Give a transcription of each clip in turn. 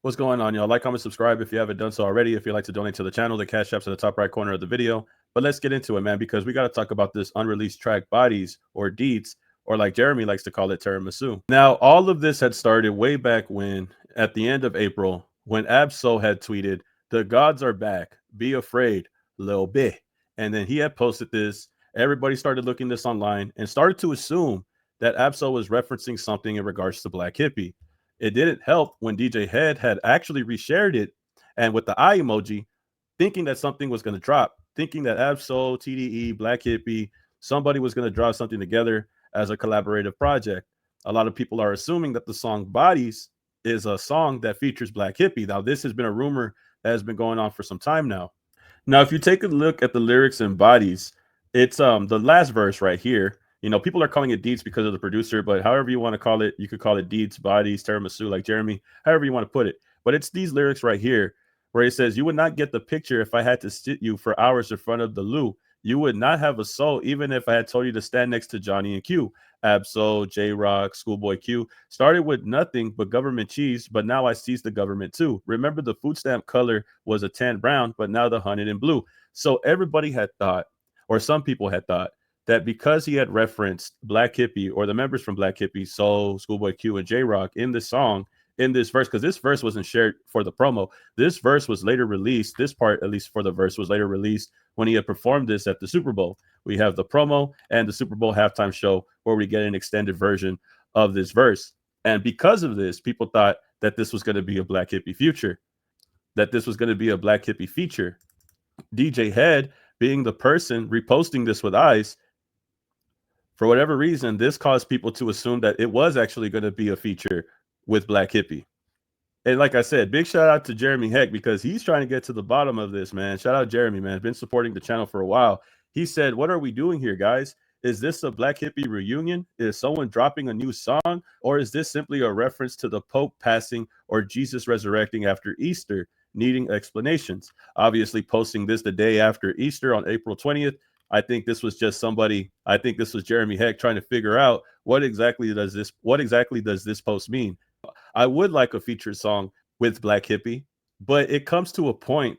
What's going on, y'all? Like, comment, subscribe if you haven't done so already. If you'd like to donate to the channel, the cash app's in the top right corner of the video. But let's get into it, man, because we got to talk about this unreleased track, Bodies, or Deets, or like Jeremy likes to call it, Tiramisu. Now, all of this had started way back when, at the end of April, when Absol had tweeted, "The gods are back. Be afraid, Lil B." And then he had posted this. Everybody started looking this online and started to assume that Absol was referencing something in regards to Black Hippy. It didn't help when DJ Head had actually reshared it and with the eye emoji, thinking that something was going to drop, thinking that Absol, TDE, Black Hippy, somebody was going to draw something together as a collaborative project. A lot of people are assuming that the song Bodies is a song that features Black Hippy. Now, this has been a rumor that has been going on for some time now. Now, if you take a look at the lyrics in Bodies, it's the last verse right here. You know, people are calling it Deets because of the producer, but however you want to call it, you could call it Deets, Bodies, Tiramisu, like Jeremy, however you want to put it. But it's these lyrics right here where it says, "You would not get the picture if I had to sit you for hours in front of the loo. You would not have a soul even if I had told you to stand next to Johnny and Q. Absol, J-Rock, Schoolboy Q. Started with nothing but government cheese, but now I seize the government too. Remember the food stamp color was a tan brown, but now the hunted in blue." So everybody had thought, or some people had thought, that because he had referenced Black Hippy or the members from Black Hippy, Soul, Schoolboy Q, and J-Rock in this song, in this verse, because this verse wasn't shared for the promo. This verse was later released. This part, at least for the verse, was later released when he had performed this at the Super Bowl. We have the promo and the Super Bowl halftime show where we get an extended version of this verse. And because of this, people thought that this was going to be a Black Hippy feature, that this was going to be a Black Hippy feature. DJ Head, being the person reposting this with eyes, for whatever reason, this caused people to assume that it was actually going to be a feature with Black Hippy. And like I said, big shout out to Jeremy Heck because he's trying to get to the bottom of this, man. Shout out Jeremy, man. Been supporting the channel for a while. He said, "What are we doing here, guys? Is this a Black Hippy reunion? Is someone dropping a new song? Or is this simply a reference to the Pope passing or Jesus resurrecting after Easter, needing explanations?" Obviously, posting this the day after Easter on April 20th. I think this was just somebody. I think this was Jeremy Heck trying to figure out what exactly does this post mean. I would like a featured song with Black Hippy, but it comes to a point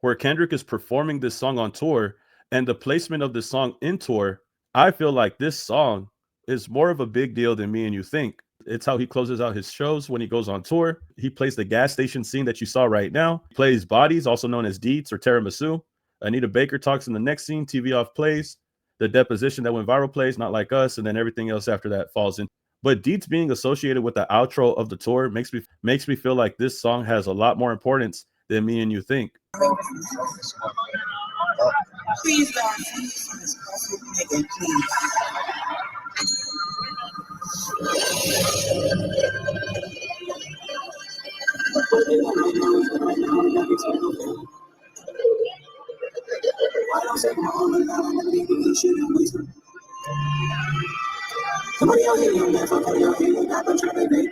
where Kendrick is performing this song on tour, and the placement of this song in tour, I feel like this song is more of a big deal than me and you think. It's how he closes out his shows when he goes on tour. He plays the gas station scene that you saw right now. He plays Bodies, also known as Deets or Tiramisu. Anita Baker talks in the next scene. TV Off plays. The Deposition that went viral plays, Not Like Us, and then everything else after that falls in. But Deets being associated with the outro of the tour makes me feel like this song has a lot more importance than me and you think. Please, God, please, please.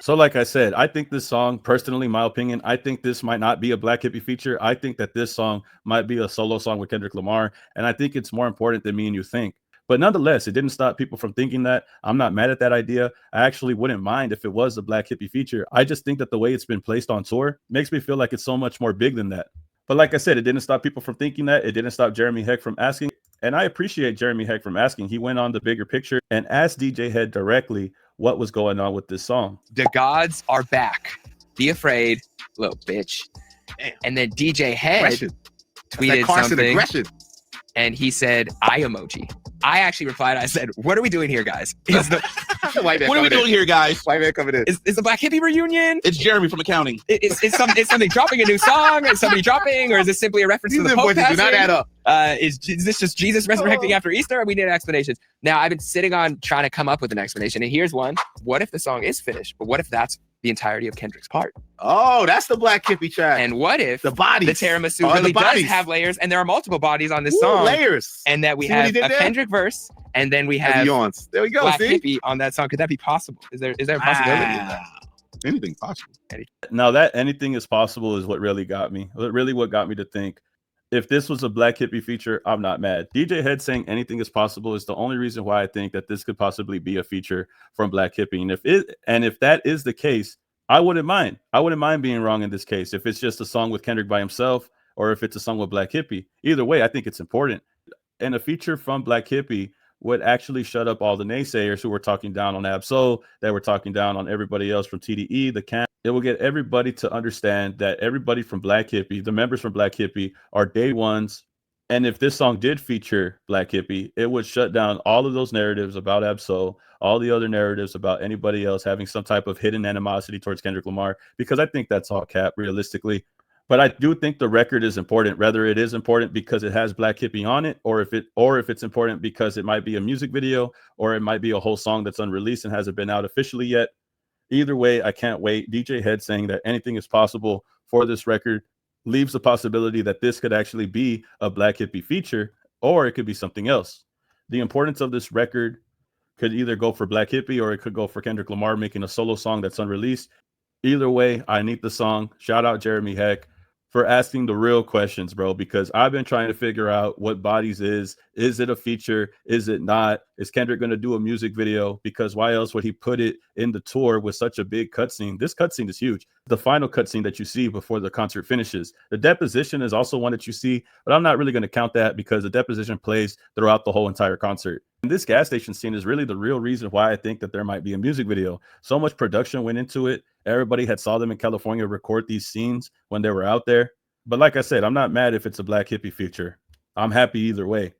So like I said, I think this song, personally, my opinion, I think this might not be a Black Hippy feature. I think that this song might be a solo song with Kendrick Lamar, and I think it's more important than me and you think. But nonetheless, it didn't stop people from thinking that. I'm not mad at that idea. I actually wouldn't mind if it was a Black Hippy feature. I just think that the way it's been placed on tour makes me feel like it's so much more big than that. But like I said, it didn't stop people from thinking that. It didn't stop Jeremy Heck from asking. And I appreciate Jeremy Heck from asking. He went on the bigger picture and asked DJ Head directly what was going on with this song. The gods are back. Be afraid, little bitch. Damn. And then DJ Head tweeted something. Aggression. And he said, eye emoji. I actually replied, I said, what are we doing here, guys? Is the What are we doing here, guys? White man coming in. Is the Black Hippy reunion? It's Jeremy from accounting. Is somebody dropping a new song? Is somebody dropping? Or is this simply a reference to the Pope passing? Do not add up. Is this just Jesus resurrecting after Easter? We need explanations. Now, I've been sitting on trying to come up with an explanation. And here's one. What if the song is finished? But what if that's the entirety of Kendrick's part? Oh, that's the Black Hippy track. And what if the bodies, the Tiramisu really does have layers, and there are multiple bodies on this song? Layers. And that we have a Kendrick verse, and then we have there we go. Black Hippy on that song. Could that be possible? Is there a possibility? Anything possible. Now that anything is possible is what really got me. What got me to think, if this was a Black Hippy feature, I'm not mad. DJ Head saying anything is possible is the only reason why I think that this could possibly be a feature from Black Hippy. And if that is the case, I wouldn't mind. I wouldn't mind being wrong in this case if it's just a song with Kendrick by himself or if it's a song with Black Hippy. Either way, I think it's important. And a feature from Black Hippy would actually shut up all the naysayers who were talking down on Absol, that were talking down on everybody else from TDE, the camp. It will get everybody to understand that everybody from Black Hippy, the members from Black Hippy, are day ones. And if this song did feature Black Hippy, it would shut down all of those narratives about Absol, all the other narratives about anybody else having some type of hidden animosity towards Kendrick Lamar, because I think that's all cap, realistically. But I do think the record is important, whether it is important because it has Black Hippy on it, or if it's important because it might be a music video, or it might be a whole song that's unreleased and hasn't been out officially yet. Either way, I can't wait. DJ Head saying that anything is possible for this record leaves the possibility that this could actually be a Black Hippy feature, or it could be something else. The importance of this record could either go for Black Hippy or it could go for Kendrick Lamar making a solo song that's unreleased. Either way, I need the song. Shout out Jeremy Heck for asking the real questions, bro, because I've been trying to figure out what Bodies is. Is it a feature? Is it not? Is Kendrick going to do a music video? Because why else would he put it in the tour with such a big cutscene? This cutscene is huge. The final cutscene that you see before the concert finishes. The deposition is also one that you see, but I'm not really going to count that because the deposition plays throughout the whole entire concert. And this gas station scene is really the real reason why I think that there might be a music video. So much production went into it. Everybody had saw them in California record these scenes when they were out there. But like I said, I'm not mad if it's a Black Hippy feature. I'm happy either way.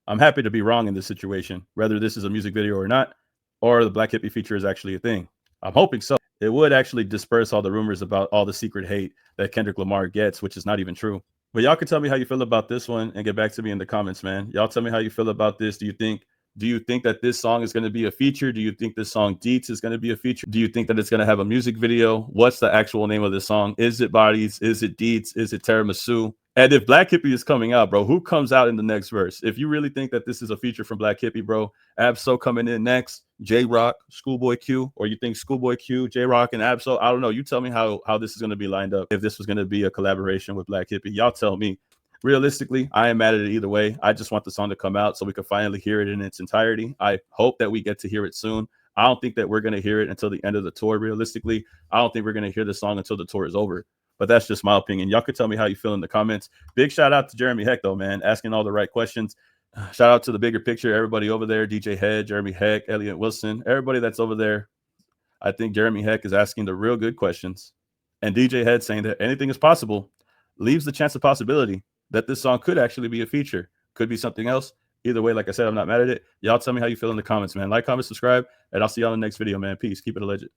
I'm happy to be wrong in this situation, whether this is a music video or not, or the Black Hippy feature is actually a thing. I'm hoping so. It would actually disperse all the rumors about all the secret hate that Kendrick Lamar gets, which is not even true. But y'all can tell me how you feel about this one and get back to me in the comments, man. Y'all tell me how you feel about this. Do you think that this song is going to be a feature? Do you think this song Deets is going to be a feature? Do you think that it's going to have a music video? What's the actual name of this song? Is it Bodies? Is it Deets? Is it Tiramisu? And if Black Hippy is coming out, bro, who comes out in the next verse? If you really think that this is a feature from Black Hippy, bro, Absol coming in next, J-Rock, Schoolboy Q, or you think Schoolboy Q, J-Rock, and Absol? I don't know. You tell me how this is going to be lined up. If this was going to be a collaboration with Black Hippy, y'all tell me. Realistically, I am mad at it either way. I just want the song to come out so we can finally hear it in its entirety. I hope that we get to hear it soon. I don't think that we're going to hear it until the end of the tour. Realistically, I don't think we're going to hear the song until the tour is over. But that's just my opinion. Y'all can tell me how you feel in the comments. Big shout out to Jeremy Heck, though, man, asking all the right questions. Shout out to the bigger picture, everybody over there, DJ Head, Jeremy Heck, Elliot Wilson, everybody that's over there. I think Jeremy Heck is asking the real good questions. And DJ Head saying that anything is possible leaves the chance of possibility that this song could actually be a feature. Could be something else. Either way, like I said, I'm not mad at it. Y'all tell me how you feel in the comments, man. Like, comment, subscribe, and I'll see y'all in the next video, man. Peace. Keep it a legend.